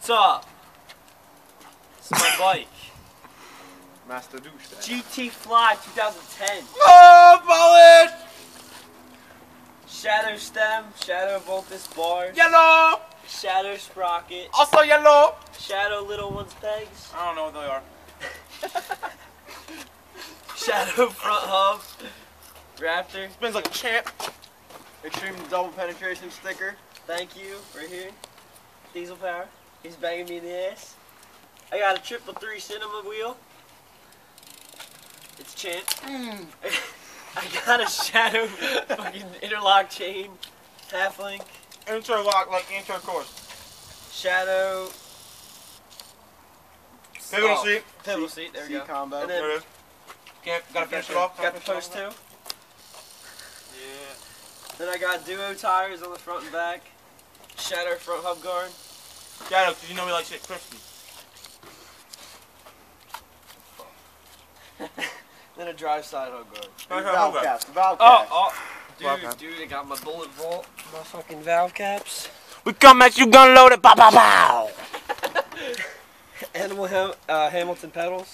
What's up? It's my bike. Master douchebag. GT Fly 2010. Oh, polish! Shadow stem, shadow Voltus bars, Yellow! shadow sprocket, Also yellow! shadow little ones pegs, I don't know what they are. shadow front hub, Raptor. Spins like a champ. Extreme double penetration sticker. Thank you, right here. Diesel power. He's banging me in the ass. I got a 333 cinema wheel. It's Champ. I got a shadow fucking interlock chain, half link, Interlock like intercourse. shadow Pivotal seat. pivotal seat. There we go. Combo. And then There it is. Gotta finish it off. got the post too. Yeah. Then I got duo tires on the front and back. Shadow front hub guard. Shadow, cause you know we like shit crispy. Then a drive side hub guard. Valve caps. Valve Oh, caps. dude, I got my bullet vault, my fucking valve caps. We come at you gun loaded. Pow pow pow. Animal Hamilton pedals.